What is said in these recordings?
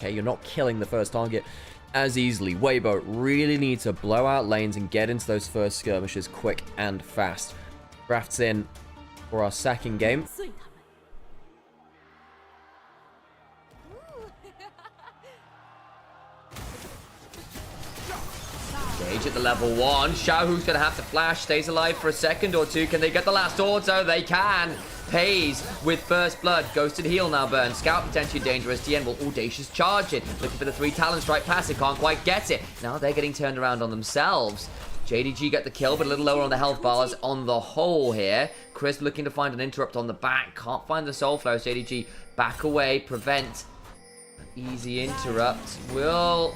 Okay, you're not killing the first target as easily. Weibo really needs to blow out lanes and get into those first skirmishes quick and fast. Drafts in for our second game. Gage at the level 1. Xiaohu's going to have to flash. Stays alive for a second or two. Can they get the last auto? They can. Pays with first blood. Goes to the heal now, Burn. Scout potentially dangerous. TN will audacious charge it. Looking for the 3 talent strike pass. It can't quite get it. Now they're getting turned around on themselves. JDG get the kill, but a little lower on the health bars on the whole here. Chris looking to find an interrupt on the back. Can't find the soul flows. JDG back away. Prevent. Easy interrupt. Will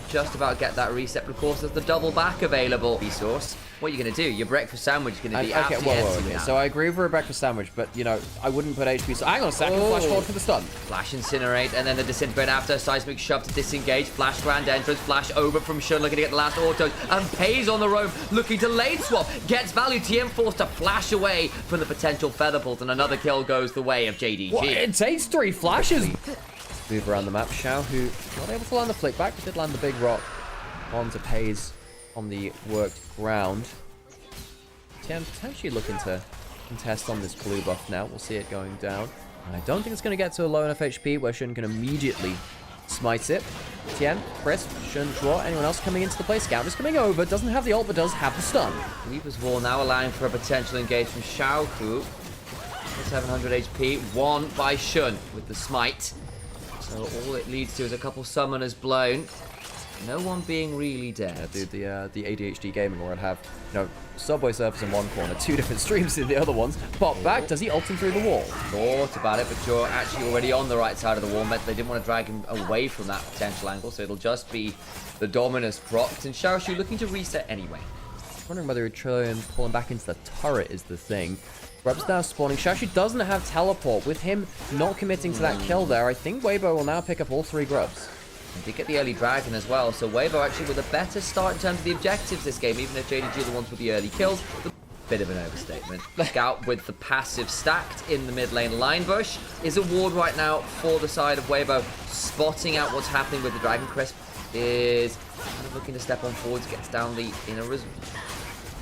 just about get that reset, but of course there's the double back available. Resource. What are you going to do? Your breakfast sandwich is going to be absolutely empty now. So I agree with a breakfast sandwich, but, you know, I wouldn't put HP. So hang on a second. Flash forward for the stun. Flash incinerate, and then the disintegrate after. Seismic shove to disengage. Flash grand entrance. Flash over from Shun, looking to get the last autos. And Pays on the roam, looking to lane swap. Gets value. TM forced to flash away from the potential feather bolt, and another kill goes the way of JDG. What? It takes 3 flashes. Move around the map. Xiao, who not able to land the flick back, but did land the big rock onto Pays on the worked ground. TM potentially looking to contest on this blue buff now. We'll see it going down. I don't think it's going to get to a low enough HP where Shun can immediately smite it. Tien, Chris, Shun, Draw, anyone else coming into the play? Scout is coming over, doesn't have the ult, but does have the stun. Weaver's Wall now allowing for a potential engage from Xiaohu. 700 HP, won by Shun with the smite. So all it leads to is a couple summoners blown. No one being really dead. Dude, the ADHD gaming where I'd have, you know, Subway Surfers in one corner, 2 different streams in the other ones. Pop back, does he ult him through the wall? Thought about it, but you're actually already on the right side of the wall. Meant they didn't want to drag him away from that potential angle, so it'll just be the Dominus propped. And Xiaoshu looking to reset anyway. Wondering whether he'd try and pull him back into the turret is the thing. Grub's now spawning. Xiaoshu doesn't have teleport. With him not committing to that kill there, I think Weibo will now pick up all 3 grubs. And did get the early dragon as well, so Weibo actually with a better start in terms of the objectives this game, even if JDG are the ones with the early kills. Bit of an overstatement. Scout with the passive stacked in the mid lane. Line bush is a ward right now for the side of Weibo, spotting out what's happening with the Dragon. Crisp is kind of looking to step on forwards, gets down the inner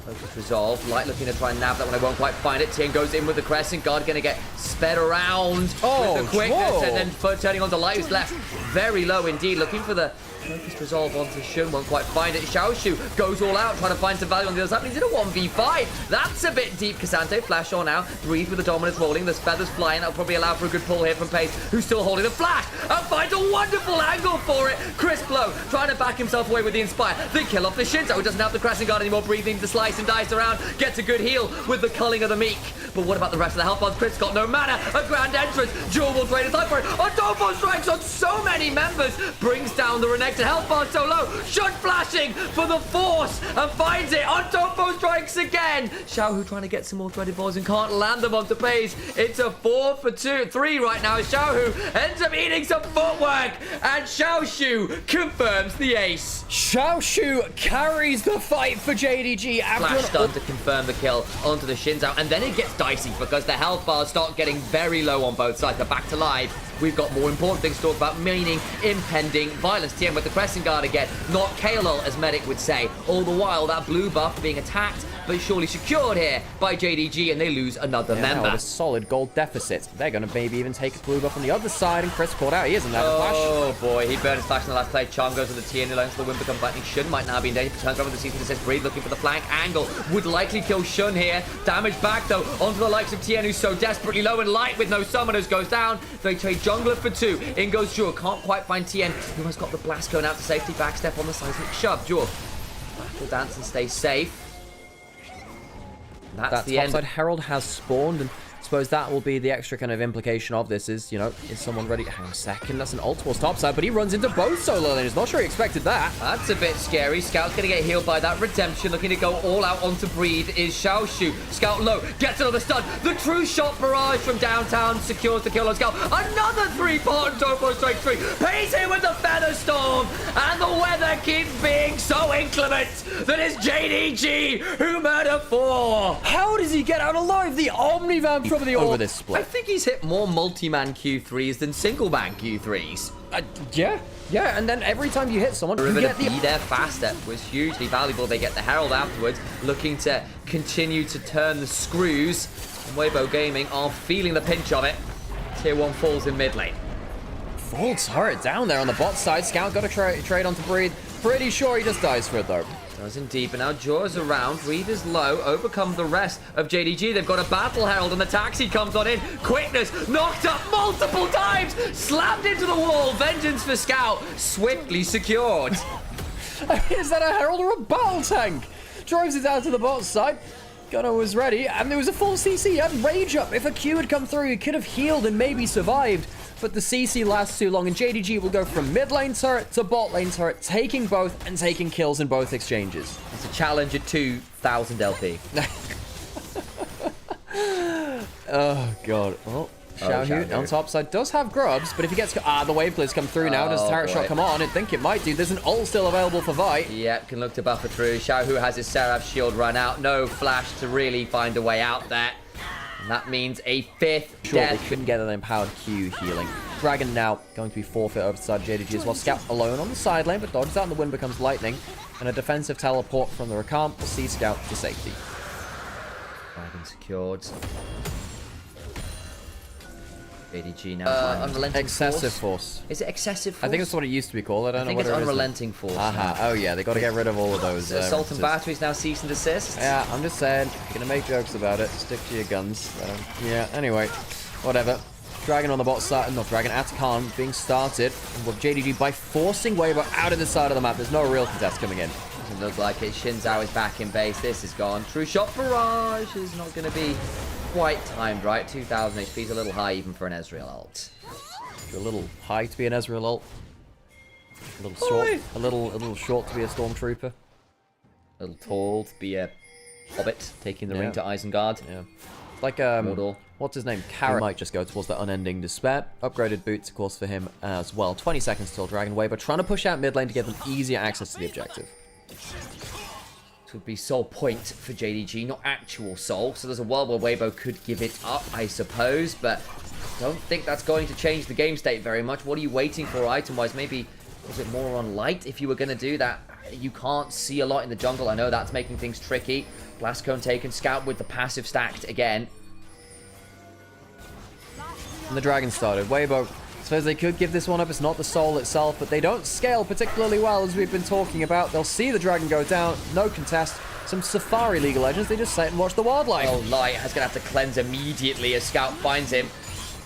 focus resolve. Light looking to try and nab that one. I won't quite find it. Tien goes in with the crescent guard, going to get sped around with the quickness, and then turning onto Light, who's left very low indeed. Looking for the focused resolve onto Shun, won't quite find it. Xiaoshu goes all out, trying to find some value on the other side. He's in a 1v5. That's a bit deep. Cassante, flash on now. Breathe with the dominance rolling. There's feathers flying. That'll probably allow for a good pull here from Pace, who's still holding the flash and finds a wonderful angle for it. Chris Blow trying to back himself away with the Inspire. The kill off the Shinzo, who doesn't have the Crescent Guard anymore. Breathing the slice and dice around. Gets a good heal with the culling of the Meek. But what about the rest of the health bars? Chris got no mana. A grand entrance. Jewel will trade his life for it. Adolfo strikes on so many members. Brings down the Renekton health bar so low. Shun flashing for the force and finds it. Adolfo strikes again. Xiaohu trying to get some more threaded balls and can't land them onto Pace. It's a 4 for 3 right now. Xiaohu ends up eating some footwork, and Xiaoshu confirms the ace. Xiaoshu carries the fight for JDG. Flash stun to confirm the kill onto the Shinzo, and then it gets dicey because the health bars start getting very low on both sides. They're back to live. We've got more important things to talk about, meaning impending violence. TM with the Crescent Guard again, not KLL as Medic would say. All the while, that blue buff being attacked, but surely secured here by JDG, and they lose another member. Now with a solid gold deficit. They're going to maybe even take a blue buff on the other side, and Chris caught out. He isn't there. Oh boy, he burned his flash in the last play. Charm goes to the TN, who learns the win becomes lightning. Shun might now be in danger. Turns around with the CC, says Breathe, looking for the flank angle. Would likely kill Shun here. Damage back though onto the likes of TN, who's so desperately low, and Light with no summoners goes down. They trade jungler for 2. In goes Jewel. Can't quite find TN, who has got the blast going out to safety. Backstep on the seismic shove. Jewel battle dance and stay safe. That's the end. Topside Herald has spawned, and I suppose that will be the extra kind of implication of this is, you know, is someone ready? Hang on a second, that's an ult towards topside, but he runs into both solo lanes. Not sure he expected that. That's a bit scary. Scout's gonna get healed by that redemption. Looking to go all out onto Breathe is Xiaoshu. Scout low, gets another stun. The true shot barrage from downtown secures the kill on Scout. Another 3-part Topo strike 3. Pays him with the Feather Storm, and the weather keeps being so inclement that it's JDG who murder 4. How does he get out alive? The Omni Vamp over the over this split. I think he's hit more multi-man Q3s than single-man Q3s. Yeah, and then every time you hit someone, you get be there faster was hugely valuable. They get the Herald afterwards, looking to continue to turn the screws. And Weibo Gaming are feeling the pinch of it. Tier 1 falls in mid lane. full turret down there on the bot side. Scout got a trade onto Breathe. Pretty sure he just dies for it, though. Does indeed, but now Jaws around. Breathe is low. Overcome the rest of JDG. They've got a Battle Herald, and the taxi comes on in. Quickness knocked up multiple times. Slammed into the wall. Vengeance for Scout. Swiftly secured. Is that a Herald or a Battle Tank? Drives it out to the bot side. Gunner was ready, and there was a full CC. He had Rage up. If a Q had come through, he could have healed and maybe survived. But the CC lasts too long, and JDG will go from mid lane turret to bot lane turret, taking both and taking kills in both exchanges. It's a challenge at 2,000 LP. Oh, God. Well, Xiaohu on top side does have grubs, but if he gets... the wave clears come through now. Does the turret shot come on? I think it might do. There's an ult still available for Vi. Yep, can look to buffer through. Xiaohu has his Seraph shield run out. No flash to really find a way out there. And that means a fifth death. They couldn't get an empowered Q healing. Dragon now going to be forfeit over to side JDG as well. Scout alone on the side lane, but dodges out and the wind becomes lightning. And a defensive teleport from the Rakan will see Scout to safety. Dragon secured. JDG now unrelenting excessive force. Is it excessive force? I think that's what it used to be called. I don't know what it is. I think it's unrelenting force. Oh yeah, they got to get rid of all of those. Assault and batteries now cease and desist. Yeah, I'm just saying. You're gonna make jokes about it. Stick to your guns. Yeah. Anyway, whatever. Dragon on the bot side. Not Dragon. Atakan being started with JDG by forcing Weibo out of the side of the map. There's no real contest coming in. Doesn't look like it. Shinzao is back in base. This is gone. True shot barrage is not going to be quite timed right. 2,000 HP is a little high even for an Ezreal ult. A little high to be an Ezreal ult. A little short. A little short to be a Stormtrooper. A little tall to be a Hobbit taking the ring to Isengard. Yeah. Like what's his name? Carrot might just go towards the unending despair. Upgraded boots, of course, for him as well. 20 seconds till Dragon Weibo trying to push out mid lane to give them easier access to the objective. This would be soul point for JDG, not actual soul. So there's a world where Weibo could give it up, I suppose, but I don't think that's going to change the game state very much. What are you waiting for item-wise? Maybe was it more on light if you were going to do that? You can't see a lot in the jungle. I know that's making things tricky. Blast Cone taken. Scout with the passive stacked again. And the Dragon started. Weibo, I suppose they could give this one up. It's not the soul itself, but they don't scale particularly well, as we've been talking about. They'll see the Dragon go down. No contest. Some Safari League of Legends. They just sit and watch the wildlife. Oh, Light has going to have to cleanse immediately as Scout finds him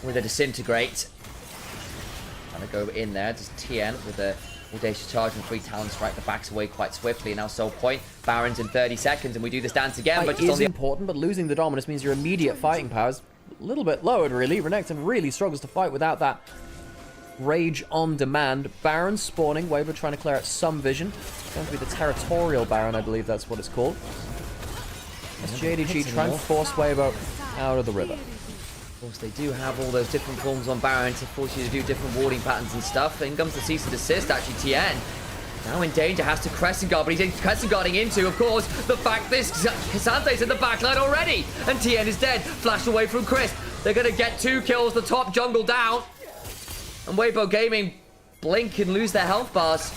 with a Disintegrate. Trying to go in there. Just TN with a audacious charge and 3 talent strike. The backs away quite swiftly. Now soul point. Barons in 30 seconds, and we do this dance again. But just on the important, but losing the dominance means your immediate fighting powers a little bit lowered, really. Renekton really struggles to fight without that Rage on demand. Baron spawning. Weibo trying to clear out some vision. It's going to be the Territorial Baron, I believe that's what it's called. As JDG trying to force Weibo out of the river. Of course, they do have all those different forms on Baron to force you to do different warding patterns and stuff. In comes the cease and desist, actually, TN. Now in danger, has to Crescent Guard, but he's Crescent Guarding into, of course, the fact this Casante's in the backline already. And TN is dead. Flash away from Chris. They're going to get 2 kills, the top jungle down. And Weibo Gaming blink and lose their health bars.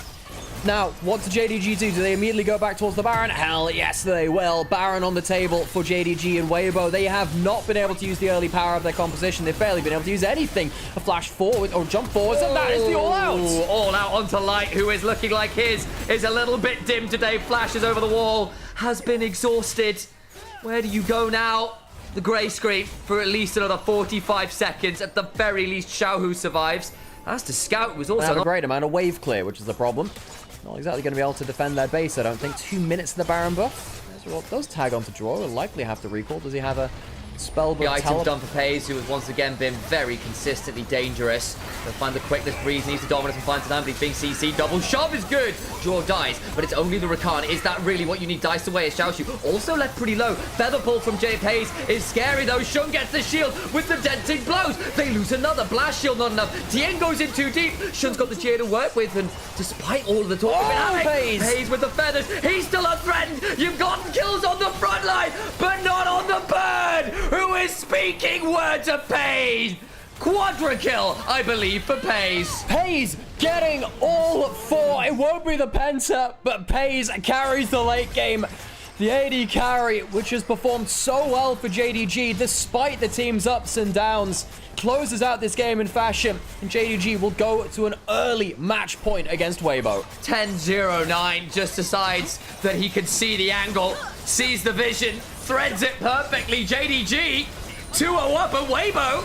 Now, what does JDG do? Do they immediately go back towards the Baron? Hell yes, they will. Baron on the table for JDG and Weibo. They have not been able to use the early power of their composition. They've barely been able to use anything. A flash forward or jump forwards, and that is the all-out. All out onto Light, who is looking like his is a little bit dim today. Flashes over the wall, has been exhausted. Where do you go now? The grey screen for at least another 45 seconds. At the very least, Xiaohu survives. As to Scout, was also... They have a great amount of wave clear, which is the problem. Not exactly going to be able to defend their base, I don't think. 2 minutes in the Baron buff. Ezreal does tag onto draw. Will likely have to recall. Does he have a spell book? The item's done for Pays, who has once again been very consistently dangerous. They'll find the quickness. Breeze needs the dominance and finds the time, but he's being CC'd. Double shove is good. Draw dies, but it's only the Rakan. Is that really what you need? Dice away as Xiaoshu. Also left pretty low. Feather pull from J Pays is scary though. Shun gets the shield with the denting blows. They lose another. Blast shield not enough. Tien goes in too deep. Shun's got the Jia to work with, and despite all of the talk about it, Pays with the feathers. He's still unthreatened. You've gotten kills on the front line, but not on the bird. Who is speaking words of pain? Quadra kill, I believe, for Pays. Pays getting all four. It won't be the Penta, but Pays carries the late game. The AD carry, which has performed so well for JDG despite the team's ups and downs, closes out this game in fashion, and JDG will go to an early match point against Weibo. 10-0-9 just decides that he can see the angle, sees the vision, threads it perfectly. JDG 2-0 up at Weibo.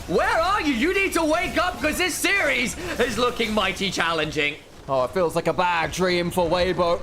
Where are you? You need to wake up because this series is looking mighty challenging. Oh, it feels like a bad dream for Weibo.